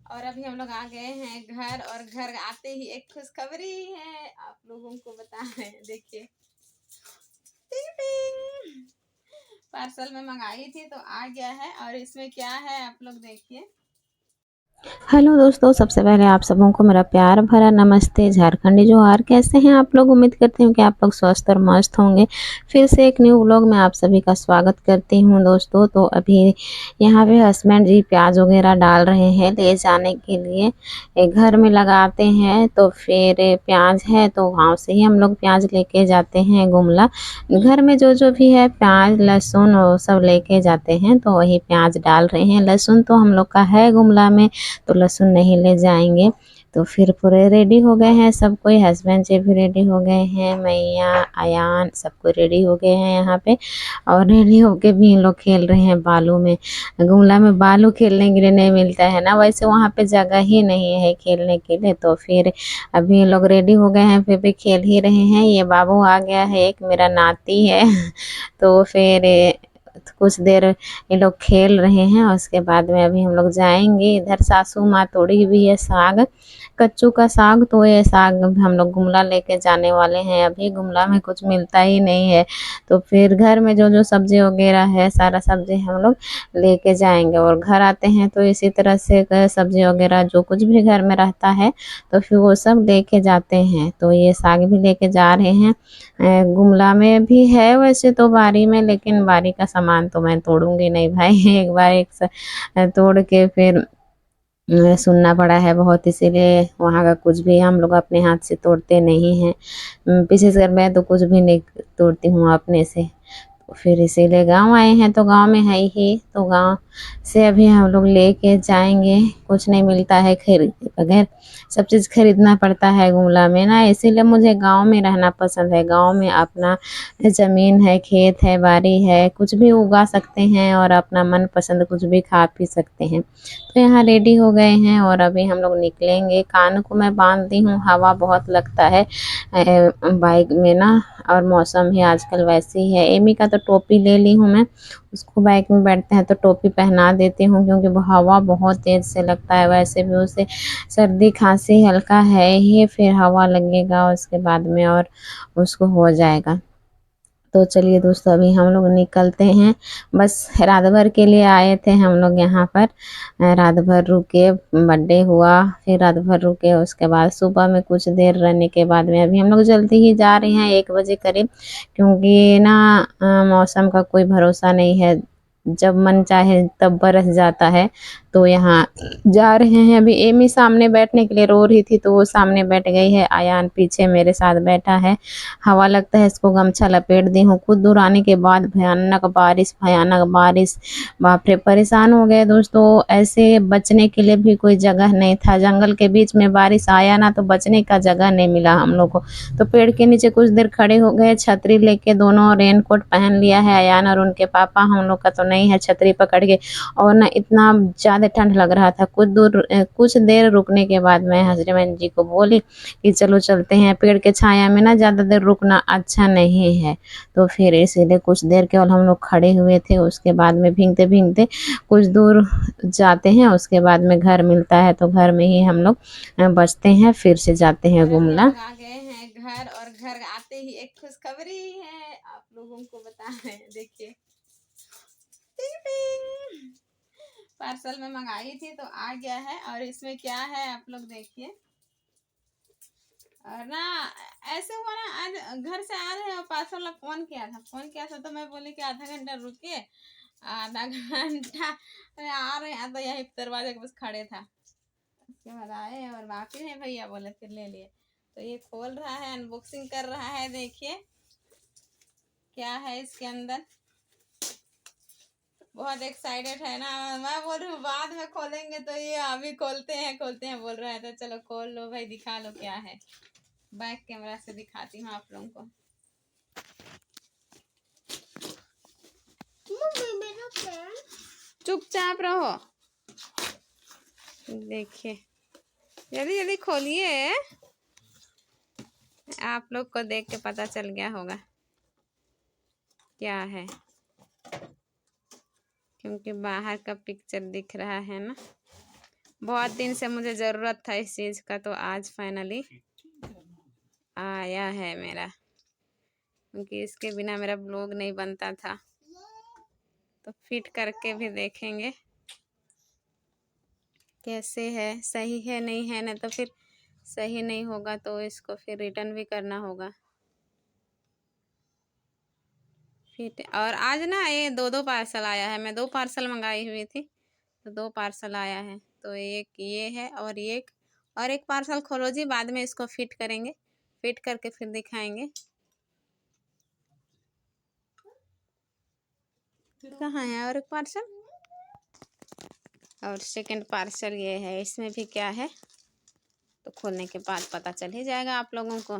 और अभी हम लोग आ गए हैं घर, और घर आते ही एक खुशखबरी है आप लोगों को बता रहे हैं। देखिए, टिंग टिंग, पार्सल में मंगाई थी तो आ गया है, और इसमें क्या है आप लोग देखिए। हेलो दोस्तों, सबसे पहले आप सबों को मेरा प्यार भरा नमस्ते। झारखंडी जोहार। कैसे हैं आप लोग? उम्मीद करती हूँ कि आप लोग स्वस्थ और मस्त होंगे। फिर से एक न्यू व्लॉग में आप सभी का स्वागत करती हूँ दोस्तों। तो अभी यहाँ पे हस्बैंड जी प्याज वगैरह डाल रहे हैं ले जाने के लिए। घर में लगाते हैं तो फिर प्याज है तो गाँव से ही हम लोग प्याज लेके जाते हैं गुमला। घर में जो जो भी है प्याज लहसुन वो सब लेके जाते हैं, तो वही प्याज डाल रहे हैं। लहसुन तो हम लोग का है गुमला में, तो लहसुन नहीं ले जाएंगे। तो फिर पूरे रेडी हो गए हैं सब कोई। हस्बैंड जी भी रेडी हो गए हैं, मैया अयान सब कोई रेडी हो गए हैं यहाँ पे। और रेडी होके भी इन लोग खेल रहे हैं बालू में। गुमला में बालू खेलने के लिए नहीं मिलता है ना, वैसे वहाँ पे जगह ही नहीं है खेलने के लिए। तो फिर अभी लोग रेडी हो गए हैं, फिर भी खेल ही रहे हैं। ये बाबू आ गया है, एक मेरा नाती है तो फिर कुछ देर ये लोग खेल रहे हैं। और उसके बाद में अभी हम लोग जाएंगे। इधर सासू माँ तोड़ी हुई है साग, कच्चू का साग। तो ये साग हम लोग गुमला लेके जाने वाले हैं। अभी गुमला में कुछ मिलता ही नहीं है, तो फिर घर में जो जो सब्जी वगैरह है सारा सब्जी हम लोग लेके जाएंगे। और घर आते हैं तो इसी तरह से सब्जी वगैरह जो कुछ भी घर में रहता है तो फिर वो सब लेके जाते हैं। तो ये साग भी लेके जा रहे हैं। गुमला में भी है वैसे तो बारी में, लेकिन बारी का सामान तो मैं तोड़ूंगी नहीं भाई एक बार तोड़ के फिर सुनना पड़ा है बहुत, इसीलिए वहाँ का कुछ भी हम लोग अपने हाथ से तोड़ते नहीं हैं। विशेषकर मैं तो कुछ भी नहीं तोड़ती हूँ अपने से। तो फिर इसीलिए गांव आए हैं तो गांव में है ही, तो गांव से अभी हम लोग लेके जाएंगे। कुछ नहीं मिलता है खरीद बगैर, सब चीज़ खरीदना पड़ता है गुमला में ना, इसीलिए मुझे गांव में रहना पसंद है। गांव में अपना ज़मीन है, खेत है, बाड़ी है, कुछ भी उगा सकते हैं और अपना मन पसंद कुछ भी खा पी सकते हैं। तो यहाँ रेडी हो गए हैं और अभी हम लोग निकलेंगे। कान को मैं बांध दी हूँ, हवा बहुत लगता है बाइक में ना, और मौसम भी आजकल वैसे ही है। एमी का तो टोपी ले ली हूँ मैं, उसको बाइक में बैठते हैं तो टोपी पहना देती हूँ, क्योंकि वो हवा बहुत तेज़ से लगता है। वैसे भी उसे सर्दी खांसी हल्का है ही, फिर हवा लगेगा उसके बाद में और उसको हो जाएगा। तो चलिए दोस्तों, अभी हम लोग निकलते हैं। बस रात भर के लिए आए थे हम लोग यहाँ पर। रात भर रुके, बर्थडे हुआ, फिर रात भर रुके। उसके बाद सुबह में कुछ देर रहने के बाद में अभी हम लोग जल्दी ही जा रहे हैं 1 बजे करीब, क्योंकि ना मौसम का कोई भरोसा नहीं है, जब मन चाहे तब बरस जाता है। तो यहाँ जा रहे हैं। अभी एमी सामने बैठने के लिए रो रही थी तो वो सामने बैठ गई है, आयान पीछे मेरे साथ बैठा है। हवा लगता है, इसको गमछा लपेट दी हूँ। कुछ दूर आने के बाद भयानक बारिश, भयानक बारिश, बाप रे परेशान हो गए दोस्तों। ऐसे बचने के लिए भी कोई जगह नहीं था, जंगल के बीच में बारिश आया ना तो बचने का जगह नहीं मिला हम लोग को। तो पेड़ के नीचे कुछ देर खड़े हो गए, छतरी लेके, दोनों रेनकोट पहन लिया है अयान और उनके पापा। हम लोग का तो नहीं है छतरी पकड़ के। और ना इतना ज़्यादा ठंड लग रहा था। कुछ देर रुकने के बाद मैं हस्बैंड जी को बोली कि चलो चलते हैं, पेड़ के छाया में ना ज़्यादा देर रुकना अच्छा नहीं है। तो फिर इसीलिए कुछ देर केवल हम लोग खड़े हुए थे। उसके बाद में भीगते भीगते कुछ दूर जाते हैं, उसके बाद में घर मिलता है तो घर में ही हम लोग बचते हैं, फिर से जाते हैं और अभी हम गुमला। लोग आ गए हैं घर, और घर आते ही एक खुशखबरी है आप लोगों को बता रहे हैं। देखिए, टिंग टिंग, पार्सल में मंगाई थी तो आ गया है, और इसमें क्या है आप लोग देखिए। और ना ऐसे हुआ ना, आज घर से आ रहे हैं और पार्सल वाला फोन किया था तो मैं बोली कि आधा घंटा रुकिए। आधा घंटा में आ रहे हैं तो यही दरवाजे के पास खड़े था। उसके बाद आए और बाकी है भैया बोले, फिर ले लिए। तो ये खोल रहा है, अनबॉक्सिंग कर रहा है। देखिए क्या है इसके अंदर। बहुत एक्साइटेड है ना, मैं बोल रही हूँ बाद में खोलेंगे, तो ये अभी खोलते हैं बोल रहा है। तो चलो खोल लो भाई, दिखा लो क्या है। बैक कैमरा से दिखाती हूँ आप लोगों को। चुपचाप रहो। देखिए, जल्दी जल्दी खोलिए, आप लोग को देख के पता चल गया होगा क्या है, क्योंकि बाहर का पिक्चर दिख रहा है ना। बहुत दिन से मुझे ज़रूरत था इस चीज़ का, तो आज फाइनली आया है मेरा, क्योंकि इसके बिना मेरा ब्लॉग नहीं बनता था। तो फिट करके भी देखेंगे कैसे है, सही है नहीं है, नहीं तो फिर सही नहीं होगा तो इसको फिर रिटर्न भी करना होगा। फिट। और आज ना ये 2-2 पार्सल आया है, मैं 2 पार्सल मंगाई हुई थी, तो 2 पार्सल आया है। तो एक ये है और एक पार्सल खोलो जी, बाद में इसको फिट करेंगे, फिट करके फिर दिखाएंगे। कहाँ है और एक पार्सल? और सेकंड पार्सल ये है, इसमें भी क्या है तो खोलने के बाद पता चल ही जाएगा आप लोगों को।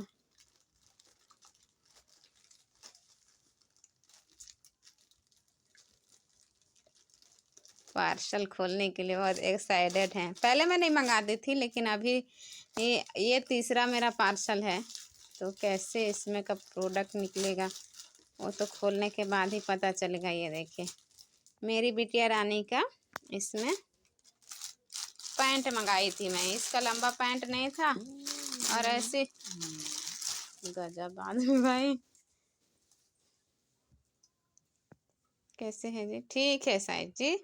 पार्सल खोलने के लिए बहुत एक्साइटेड हैं। पहले मैं नहीं मंगाती थी, लेकिन अभी ये तीसरा मेरा पार्सल है, तो कैसे इसमें का प्रोडक्ट निकलेगा वो तो खोलने के बाद ही पता चलेगा। ये देखिए, मेरी बिटिया रानी का इसमें पैंट मंगाई थी मैं। इसका लंबा पैंट नहीं था और ऐसे गजब आदमी भाई। कैसे है जी? ठीक है साइज जी,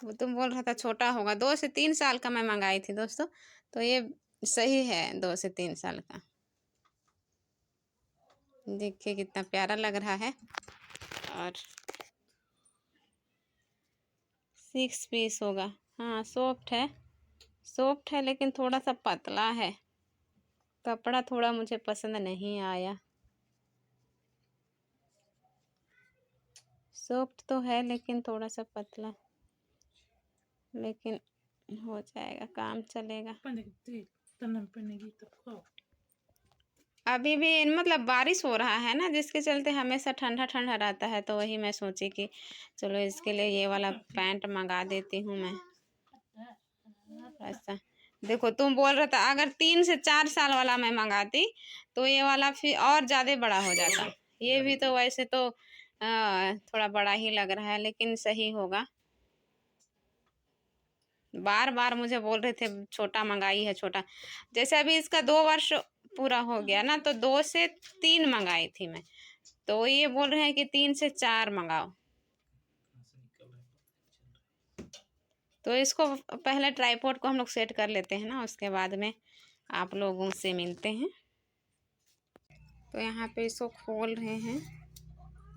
वो तुम बोल रहा था छोटा होगा। 2 से 3 साल का मैं मंगाई थी दोस्तों, तो ये सही है 2 से 3 साल का। देखिए कितना प्यारा लग रहा है। और 6 पीस होगा। हाँ सॉफ्ट है लेकिन थोड़ा सा पतला है। कपड़ा थोड़ा मुझे पसंद नहीं आया। सॉफ्ट तो है लेकिन थोड़ा सा पतला, लेकिन हो जाएगा, काम चलेगा। अभी भी मतलब बारिश हो रहा है ना, जिसके चलते हमेशा ठंडा ठंडा रहता है, तो वही मैं सोची कि चलो इसके लिए ये वाला पैंट मंगा देती हूँ मैं। ऐसा देखो, तुम बोल रहा था अगर 3 से 4 साल वाला मैं मंगाती तो ये वाला फिर और ज़्यादा बड़ा हो जाता। ये भी तो वैसे तो थोड़ा बड़ा ही लग रहा है, लेकिन सही होगा। बार बार मुझे बोल रहे थे छोटा मंगाई है छोटा। जैसे अभी इसका 2 वर्ष पूरा हो गया ना, तो 2 से 3 मंगाई थी मैं, तो ये बोल रहे हैं कि 3 से 4 मंगाओ। तो इसको पहले ट्राइपॉड को हम लोग सेट कर लेते हैं ना, उसके बाद में आप लोगों से मिलते हैं। तो यहाँ पे इसको खोल रहे हैं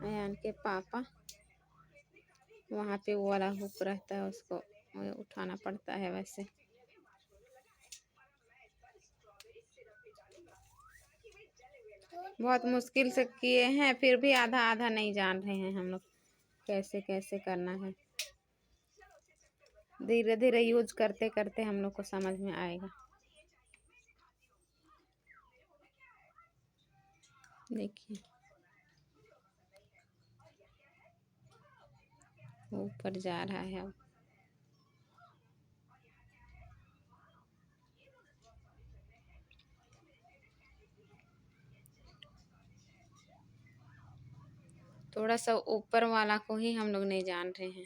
अयान के पापा। वहाँ पे वो वाला हुक रहता है, उसको उठाना पड़ता है। वैसे बहुत मुश्किल से किए हैं, फिर भी आधा आधा नहीं जान रहे हैं हम लोग कैसे कैसे करना है। धीरे धीरे यूज करते करते हम लोग को समझ में आएगा। देखिए ऊपर जा रहा है अब। थोड़ा सा ऊपर वाला को ही हम लोग नहीं जान रहे हैं।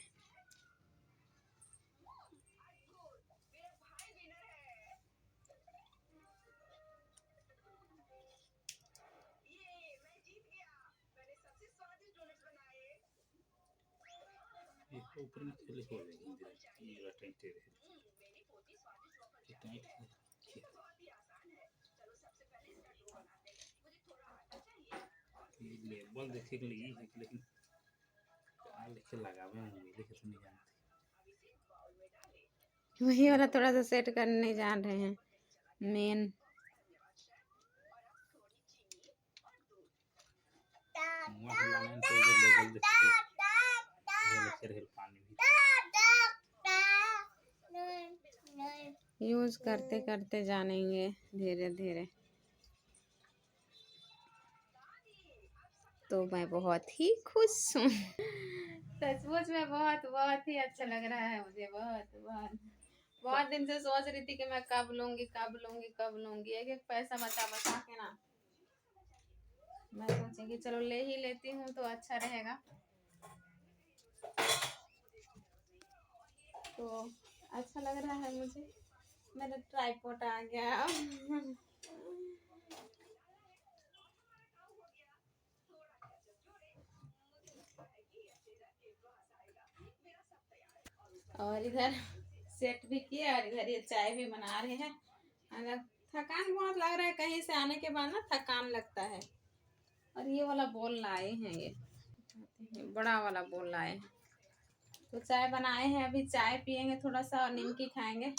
ऊपर में खेले हो ये टाइट है। लेबल देखे के लिए है, लेकिन क्या लिखे लगावे हैं लिखे तो नहीं जानते। वही वाला थोड़ा सा सेट करने नहीं जान रहे हैं मेन। यूज करते करते जानेंगे धीरे धीरे। तो मैं बहुत ही खुश हूँ। सचमुच में बहुत बहुत ही अच्छा लग रहा है मुझे। बहुत दिन से सोच रही थी कि मैं कब लूंगी। एक पैसा बचा बचा के ना मैं सोची कि चलो ले ही लेती हूँ तो अच्छा रहेगा। तो अच्छा लग रहा है मुझे। मेरा ट्राइपॉड आ गया। और इधर सेट भी किया और इधर ये चाय भी बना रहे हैं। अगर थकान बहुत लग रहा है, कहीं से आने के बाद ना थकान लगता है। और ये वाला बोल लाए हैं, ये बड़ा वाला बोल लाए हैं। तो चाय बनाए हैं, अभी चाय पियेंगे थोड़ा सा और निमकी खाएंगे।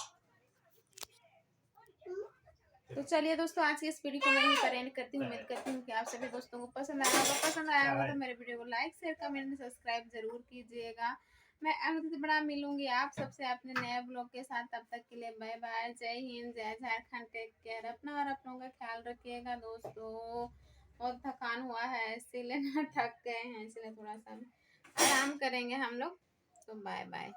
तो चलिए दोस्तों, आज की इस वीडियो को मैं यहीं पर एंड करती हूँ। उम्मीद करती हूँ कि आप सभी दोस्तों को पसंद आया होगा। पसंद आया होगा तो मेरे वीडियो को लाइक शेयर कमेंट सब्सक्राइब जरूर कीजिएगा। मैं अगली बड़ा मिलूंगी आप सबसे अपने नए ब्लॉग के साथ। तब तक के लिए बाय बाय, जय हिंद, जय झारखंड, टेक केयर, अपना और अपनों का ख्याल रखिएगा दोस्तों। बहुत थकान हुआ है इसीलिए ना, थक गए हैं इसलिए थोड़ा सा आराम करेंगे हम लोग। तो बाय बाय।